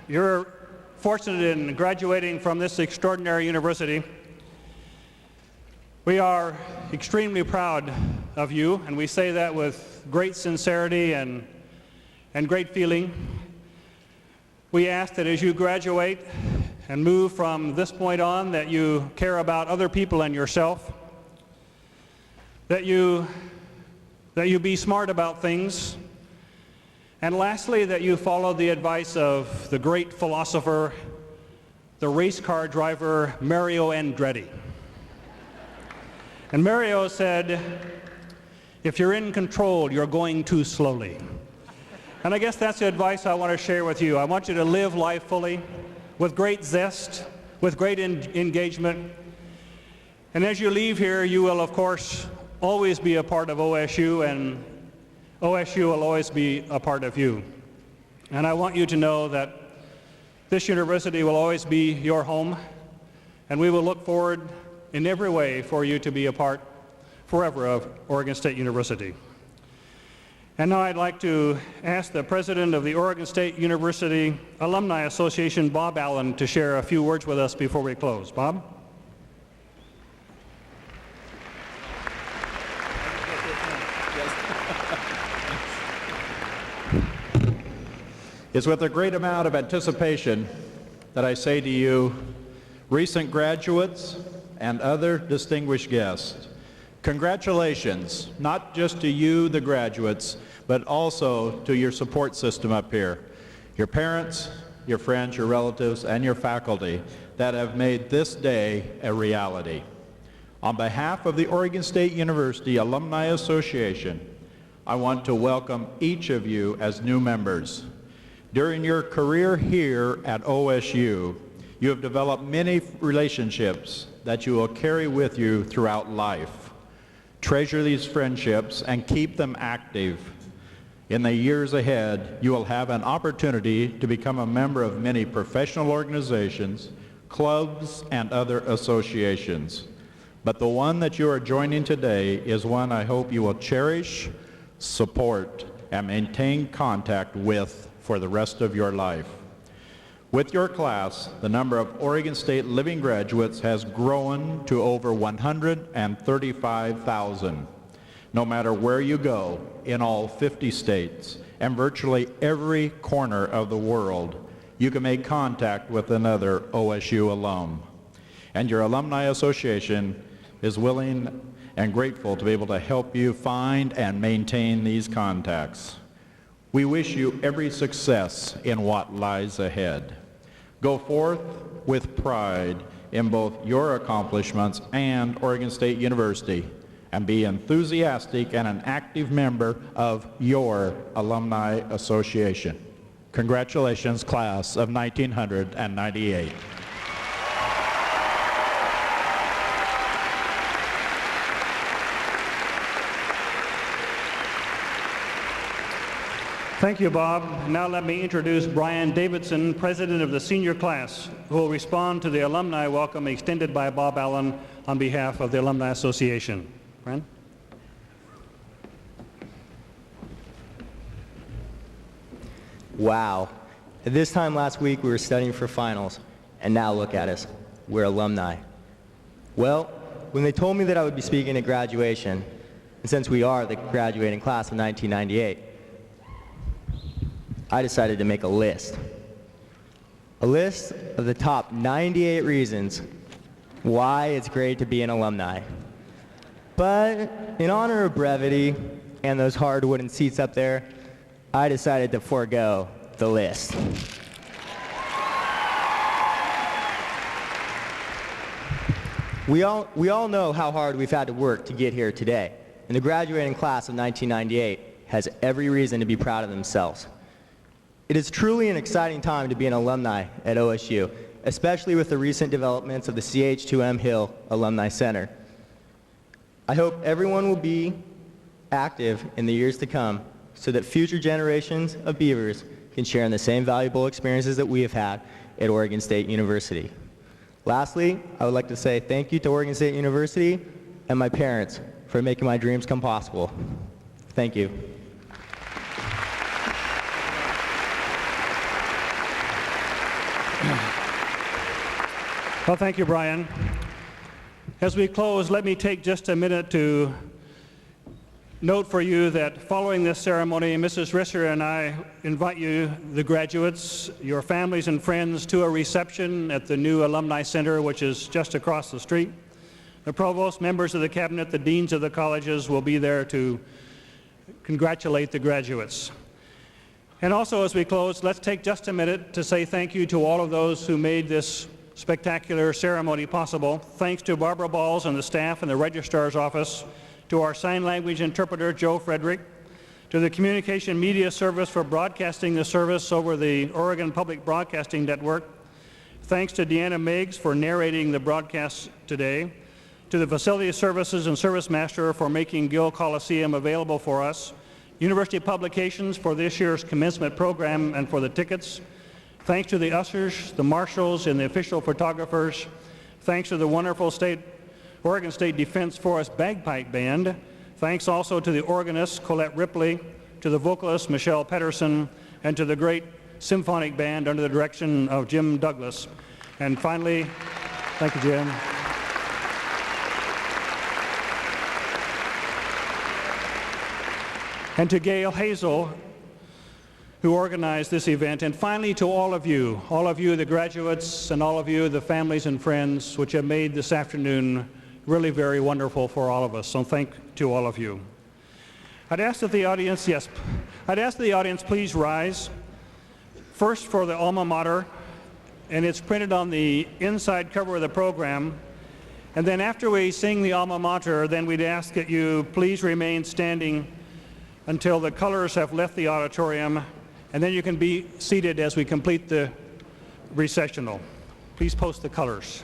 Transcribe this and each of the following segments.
You're fortunate in graduating from this extraordinary university. We are extremely proud of you, and we say that with great sincerity and great feeling. We ask that as you graduate and move from this point on, that you care about other people and yourself, that you be smart about things, and lastly, that you follow the advice of the great philosopher, the race car driver, Mario Andretti. And Mario said, if you're in control, you're going too slowly. And I guess that's the advice I want to share with you. I want you to live life fully, with great zest, with great engagement. And as you leave here, you will, of course, always be a part of OSU, and OSU will always be a part of you. And I want you to know that this university will always be your home, and we will look forward in every way for you to be a part forever of Oregon State University. And now I'd like to ask the president of the Oregon State University Alumni Association, Bob Allen, to share a few words with us before we close. Bob? It's with a great amount of anticipation that I say to you, recent graduates and other distinguished guests, congratulations, not just to you, the graduates, but also to your support system up here, your parents, your friends, your relatives, and your faculty that have made this day a reality. On behalf of the Oregon State University Alumni Association, I want to welcome each of you as new members. During your career here at OSU, you have developed many relationships that you will carry with you throughout life. Treasure these friendships and keep them active. In the years ahead, you will have an opportunity to become a member of many professional organizations, clubs, and other associations. But the one that you are joining today is one I hope you will cherish, support, and maintain contact with for the rest of your life. With your class, the number of Oregon State living graduates has grown to over 135,000. No matter where you go in all 50 states and virtually every corner of the world, you can make contact with another OSU alum. And your Alumni Association is willing and grateful to be able to help you find and maintain these contacts. We wish you every success in what lies ahead. Go forth with pride in both your accomplishments and Oregon State University, and be enthusiastic and an active member of your Alumni Association. Congratulations, class of 1998. Thank you, Bob. Now let me introduce Brian Davidson, president of the senior class, who will respond to the alumni welcome extended by Bob Allen on behalf of the Alumni Association. Brian? Wow. At this time last week, we were studying for finals, and now look at us. We're alumni. Well, when they told me that I would be speaking at graduation, and since we are the graduating class of 1998, I decided to make a list. A list of the top 98 reasons why it's great to be an alumni. But in honor of brevity and those hard wooden seats up there, I decided to forego the list. We all know how hard we've had to work to get here today, and the graduating class of 1998 has every reason to be proud of themselves. It is truly an exciting time to be an alumni at OSU, especially with the recent developments of the CH2M Hill Alumni Center. I hope everyone will be active in the years to come so that future generations of Beavers can share in the same valuable experiences that we have had at Oregon State University. Lastly, I would like to say thank you to Oregon State University and my parents for making my dreams come possible. Thank you. 。 . 。 . 。 . 。 . 。 . 。 . 。 . 。 . 。 . 。 . . 。 . 。 . 。 . 。 . 。 . 。 . 。 . 。 . 。 . 。 . 。 . 。 . 。 . 。 . 。 . 。 . . 。Well, thank you, Brian. As we close, let me take just a minute to note for you that following this ceremony, Mrs. Risser and I invite you, the graduates, your families and friends, to a reception at the new Alumni Center, which is just across the street. The provost, members of the cabinet, the deans of the colleges will be there to congratulate the graduates. And also, as we close, let's take just a minute to say thank you to all of those who made this spectacular ceremony possible. Thanks to Barbara Balls and the staff in the Registrar's office, to our sign language interpreter, Joe Frederick, to the Communication Media Service for broadcasting the service over the Oregon Public Broadcasting Network. Thanks to Deanna Meigs for narrating the broadcast today, to the Facility Services and Service Master for making Gill Coliseum available for us, University Publications for this year's commencement program and for the tickets. Thanks to the ushers, the marshals, and the official photographers. Thanks to the wonderful Oregon State Defense Forest Bagpipe Band. Thanks also to the organist, Colette Ripley, to the vocalist, Michelle Pedersen, and to the great symphonic band under the direction of Jim Douglas. And finally, thank you, Jim. And to Gail Hazel, who organized this event, and finally to all of you, the graduates, and all of you, the families and friends, which have made this afternoon really very wonderful for all of us. So thank to all of you. I'd ask that the audience please rise. First for the alma mater, and it's printed on the inside cover of the program. And then after we sing the alma mater, then we'd ask that you please remain standing until the colors have left the auditorium, and then you can be seated as we complete the recessional. Please post the colors.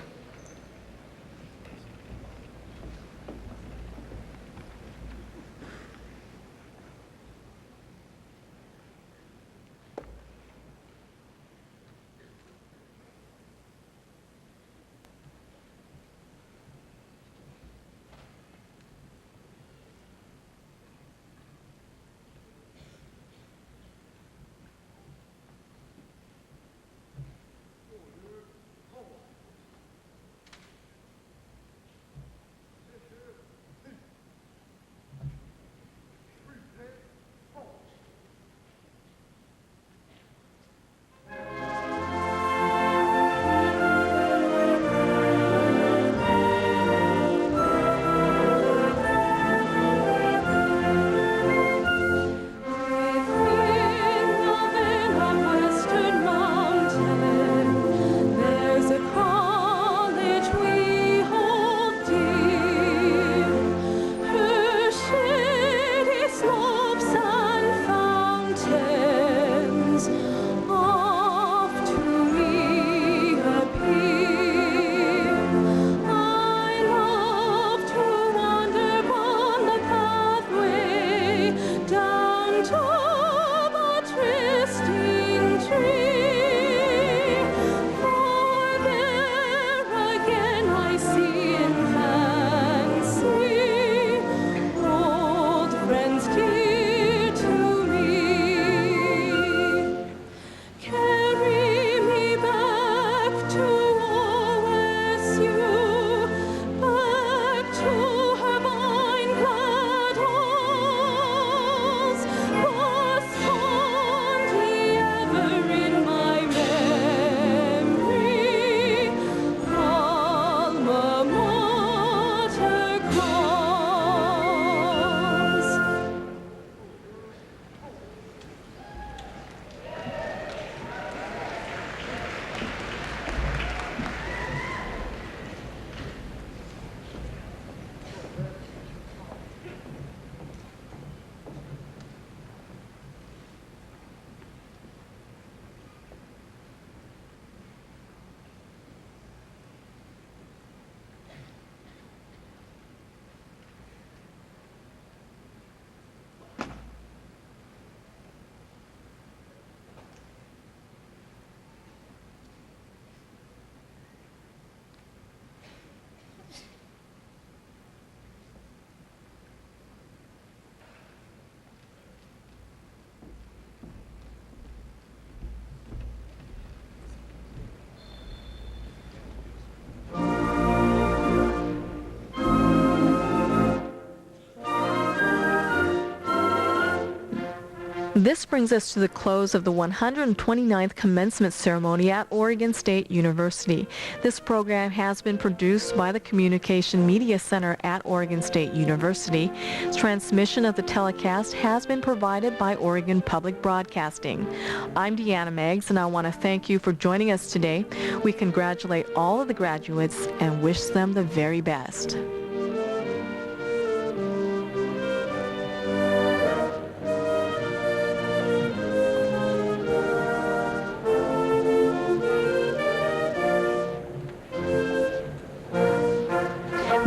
This brings us to the close of the 129th commencement ceremony at Oregon State University. This program has been produced by the Communication Media Center at Oregon State University. Transmission of the telecast has been provided by Oregon Public Broadcasting. I'm Deanna Meggs, and I want to thank you for joining us today. We congratulate all of the graduates and wish them the very best.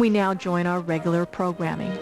We now join our regular programming.